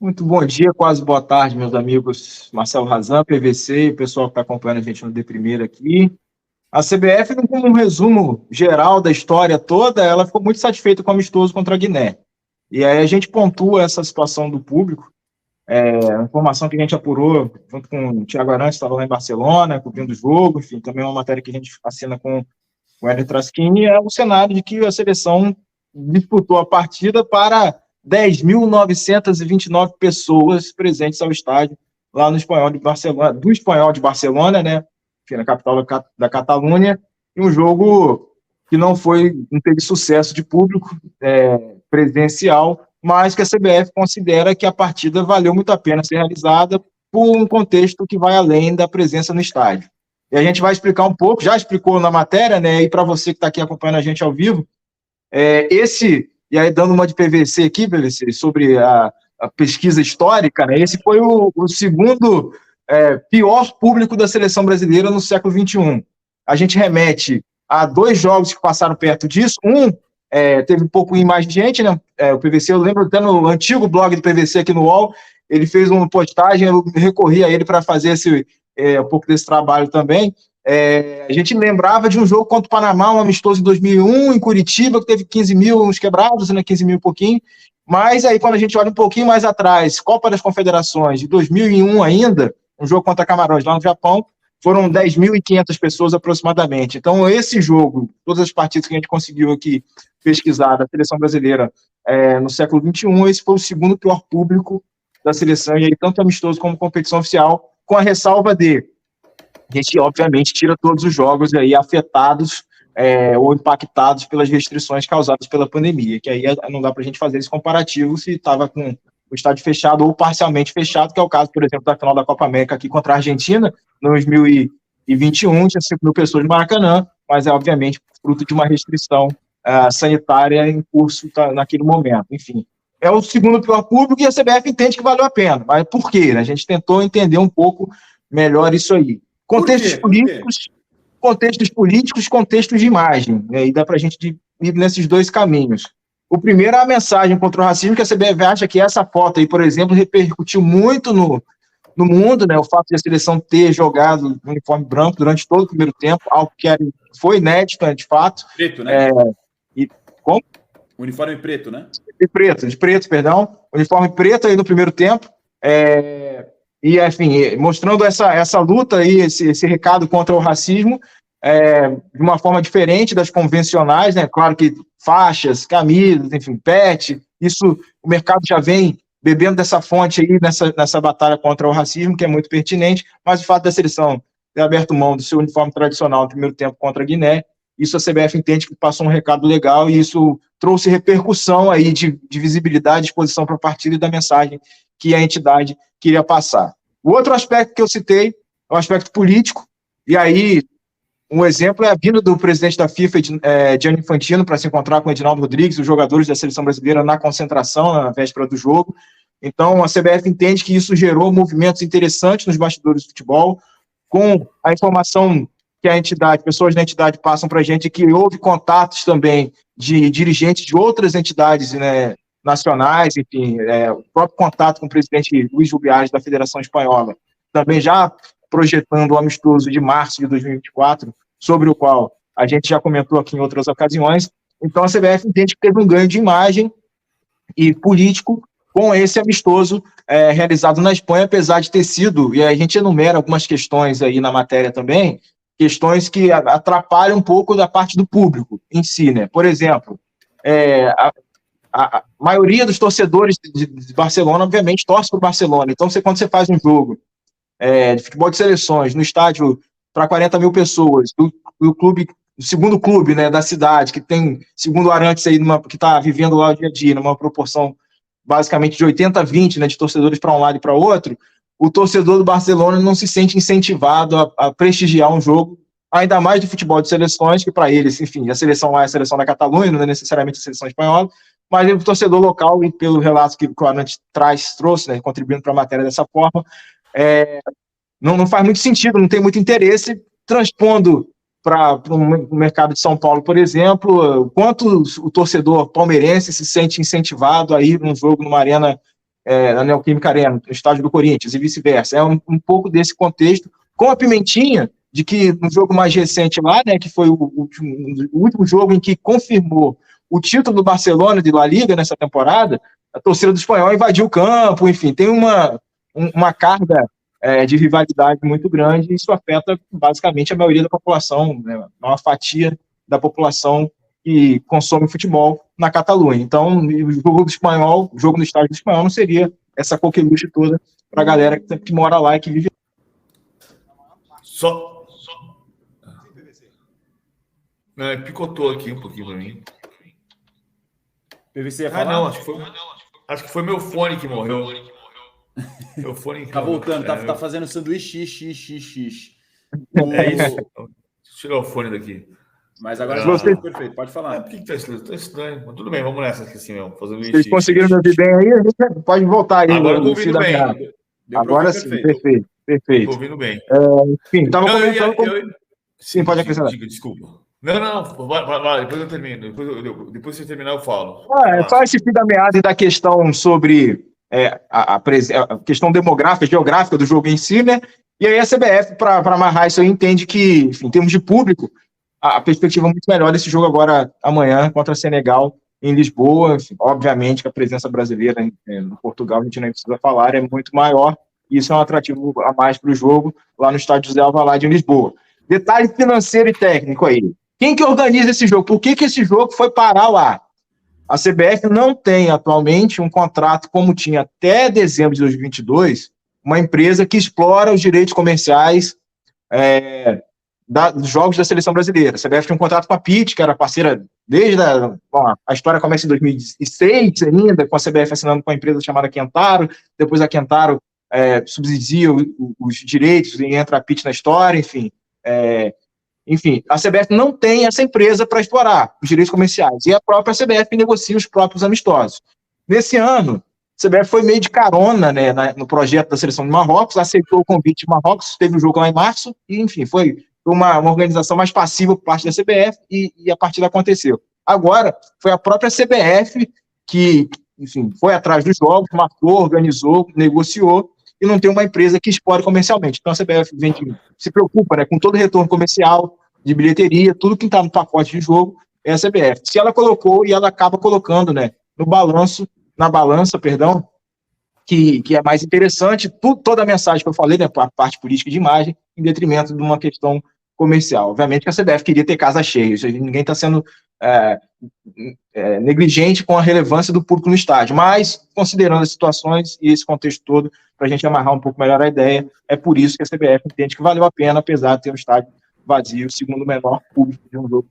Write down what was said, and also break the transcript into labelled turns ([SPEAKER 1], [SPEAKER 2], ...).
[SPEAKER 1] Muito bom dia, quase boa tarde, meus amigos Marcelo Razan, PVC, e o pessoal que está acompanhando a gente no De Primeira aqui. A CBF, como um resumo geral da história toda, ela ficou muito satisfeita com o amistoso contra a Guiné. E aí a gente pontua essa situação do público, a informação que a gente apurou junto com o Thiago Arantes, estava lá em Barcelona, cobrindo o jogo, enfim, também é uma matéria que a gente assina com o Hélio Traschini, é o cenário de que a seleção disputou a partida para 10.929 pessoas presentes ao estádio, lá no Espanhol de Barcelona, do Espanhol de Barcelona, né? Enfim, na capital da Catalunha, e um jogo que não teve sucesso de público presencial, mas que a CBF considera que a partida valeu muito a pena ser realizada por um contexto que vai além da presença no estádio. E a gente vai explicar um pouco, já explicou na matéria, né? E para você que está aqui acompanhando a gente ao vivo, e aí dando uma de PVC aqui, PVC, sobre a pesquisa histórica, né? Esse foi o segundo pior público da seleção brasileira no século XXI. A gente remete a 2 jogos que passaram perto disso. Teve um pouco mais de gente, né? O PVC, eu lembro até no antigo blog do PVC aqui no UOL, ele fez uma postagem, eu recorri a ele para fazer um pouco desse trabalho também. A gente lembrava de um jogo contra o Panamá, um amistoso em 2001, em Curitiba, que teve 15 mil uns quebrados, né, 15 mil e pouquinho, mas aí quando a gente olha um pouquinho mais atrás, Copa das Confederações, de 2001 ainda, um jogo contra Camarões lá no Japão, foram 10.500 pessoas aproximadamente. Então esse jogo, todas as partidas que a gente conseguiu aqui pesquisar da seleção brasileira no século XXI, esse foi o segundo pior público da seleção, e aí tanto amistoso como competição oficial, com a ressalva de a gente, obviamente, tira todos os jogos aí afetados ou impactados pelas restrições causadas pela pandemia, que aí não dá para a gente fazer esse comparativo se estava com o estádio fechado ou parcialmente fechado, que é o caso, por exemplo, da final da Copa América aqui contra a Argentina, em 2021, tinha 5 mil pessoas no Maracanã, mas é, obviamente, fruto de uma restrição sanitária em curso naquele momento. Enfim, é o segundo pior público e a CBF entende que valeu a pena. Mas por quê? A gente tentou entender um pouco melhor isso aí. Contextos políticos, contextos de imagem, né? E dá para a gente ir nesses 2 caminhos. O primeiro é a mensagem contra o racismo, que a CBF acha que essa foto aí, por exemplo, repercutiu muito no mundo, né? O fato de a seleção ter jogado no uniforme branco durante todo o primeiro tempo, algo que foi inédito, né, de fato.
[SPEAKER 2] Preto, né?
[SPEAKER 1] Como?
[SPEAKER 2] Uniforme preto, né?
[SPEAKER 1] De preto, perdão. Uniforme preto aí no primeiro tempo. E, enfim, mostrando essa luta aí, esse recado contra o racismo, de uma forma diferente das convencionais, né? Claro que faixas, camisas, enfim, pet, isso o mercado já vem bebendo dessa fonte aí nessa batalha contra o racismo, que é muito pertinente, mas o fato da seleção ter aberto mão do seu uniforme tradicional no primeiro tempo contra a Guiné, isso a CBF entende que passou um recado legal e isso trouxe repercussão aí de visibilidade, exposição para a partida e da mensagem que a entidade queria passar. O outro aspecto que eu citei é o aspecto político, e aí um exemplo é a vinda do presidente da FIFA, Gianni Infantino, para se encontrar com o Edinaldo Rodrigues, os jogadores da seleção brasileira na concentração, na véspera do jogo. Então a CBF entende que isso gerou movimentos interessantes nos bastidores do futebol, com a informação que pessoas da entidade passam para a gente, que houve contatos também de dirigentes de outras entidades, né, nacionais, enfim, o próprio contato com o presidente Luís Rubiales da Federação Espanhola, também já projetando o amistoso de março de 2024, sobre o qual a gente já comentou aqui em outras ocasiões. Então a CBF entende que teve um ganho de imagem e político com esse amistoso realizado na Espanha, apesar de ter sido, e a gente enumera algumas questões aí na matéria também, questões que atrapalham um pouco da parte do público em si, né? Por exemplo, a maioria dos torcedores de Barcelona, obviamente, torce para o Barcelona. Então, quando você faz um jogo de futebol de seleções no estádio para 40 mil pessoas, do clube, do segundo clube, né, da cidade, que tem, segundo o Arantes, aí, que está vivendo lá o dia a dia, numa proporção basicamente de 80-20, né, de torcedores para um lado e para outro, o torcedor do Barcelona não se sente incentivado a prestigiar um jogo, ainda mais de futebol de seleções, que para eles, enfim, a seleção lá é a seleção da Catalunha, não é necessariamente a seleção espanhola, mas o torcedor local, e pelo relato que o Arantes trouxe, né, contribuindo para a matéria dessa forma, não faz muito sentido, não tem muito interesse, transpondo para o mercado de São Paulo, por exemplo, quanto o torcedor palmeirense se sente incentivado a ir num jogo numa arena na Neoquímica Arena, no estádio do Corinthians, e vice-versa. É um pouco desse contexto, com a pimentinha de que no jogo mais recente lá, né, que foi o último jogo em que confirmou o título do Barcelona de La Liga nessa temporada, a torcida do Espanhol invadiu o campo, enfim, tem uma carga de rivalidade muito grande, e isso afeta basicamente a maioria da população, né, uma fatia da população que consome futebol na Catalunha. Então, o jogo no estádio do Espanhol não seria essa coqueluche toda para a galera que mora lá e que vive.
[SPEAKER 3] Picotou aqui um pouquinho para mim.
[SPEAKER 2] PVC ia falar?
[SPEAKER 3] Não, acho que foi meu fone que morreu. Meu fone
[SPEAKER 2] tá voltando, tá fazendo sanduíche x.
[SPEAKER 3] É isso. Deixa eu tirar o fone daqui.
[SPEAKER 2] Mas agora tá perfeito, pode falar.
[SPEAKER 3] Por que tá estranho? Mas tudo bem, vamos nessa aqui assim mesmo.
[SPEAKER 1] Vocês conseguiram me ouvir bem aí? A gente pode voltar aí.
[SPEAKER 3] Agora eu tô ouvindo bem.
[SPEAKER 1] Agora sim, perfeito.
[SPEAKER 3] Tô ouvindo bem.
[SPEAKER 1] Enfim, estava comentando... Sim, pode acrescentar.
[SPEAKER 3] Desculpa. Não, vai, depois eu termino. Depois que você terminar, eu falo.
[SPEAKER 1] Só esse fio da meada da questão sobre a questão demográfica, geográfica do jogo em si, né? E aí a CBF, para amarrar isso aí, entende que, enfim, em termos de público, a perspectiva é muito melhor desse jogo agora, amanhã, contra Senegal, em Lisboa. Enfim, obviamente que a presença brasileira no Portugal, a gente nem precisa falar, é muito maior, e isso é um atrativo a mais para o jogo, lá no estádio José Alvalade, em Lisboa. Detalhe financeiro e técnico aí. Quem que organiza esse jogo? Por que esse jogo foi parar lá? A CBF não tem atualmente um contrato como tinha até dezembro de 2022, uma empresa que explora os direitos comerciais dos jogos da seleção brasileira. A CBF tinha um contrato com a PIT, que era parceira desde a história começa em 2006 ainda, com a CBF assinando com uma empresa chamada Quentaro, depois a Quentaro subsidia os direitos e entra a PIT na história, enfim. Enfim, a CBF não tem essa empresa para explorar os direitos comerciais, e a própria CBF negocia os próprios amistosos. Nesse ano, a CBF foi meio de carona, né, no projeto da seleção de Marrocos, aceitou o convite de Marrocos, teve o jogo lá em março, e enfim, foi uma organização mais passiva por parte da CBF, e a partida aconteceu. Agora, foi a própria CBF que, enfim, foi atrás dos jogos, marcou, organizou, negociou, e não tem uma empresa que explore comercialmente. Então a CBF se preocupa, né, com todo o retorno comercial, de bilheteria, tudo que está no pacote de jogo é a CBF. Se ela colocou, e ela acaba colocando, né, na balança, que é mais interessante, toda a mensagem que eu falei, né, a parte política de imagem, em detrimento de uma questão comercial. Obviamente que a CBF queria ter casa cheia, ninguém está sendo negligente com a relevância do público no estádio, mas considerando as situações e esse contexto todo, para a gente amarrar um pouco melhor a ideia, é por isso que a CBF entende que valeu a pena, apesar de ter um estádio vazio, o segundo menor público de um jogo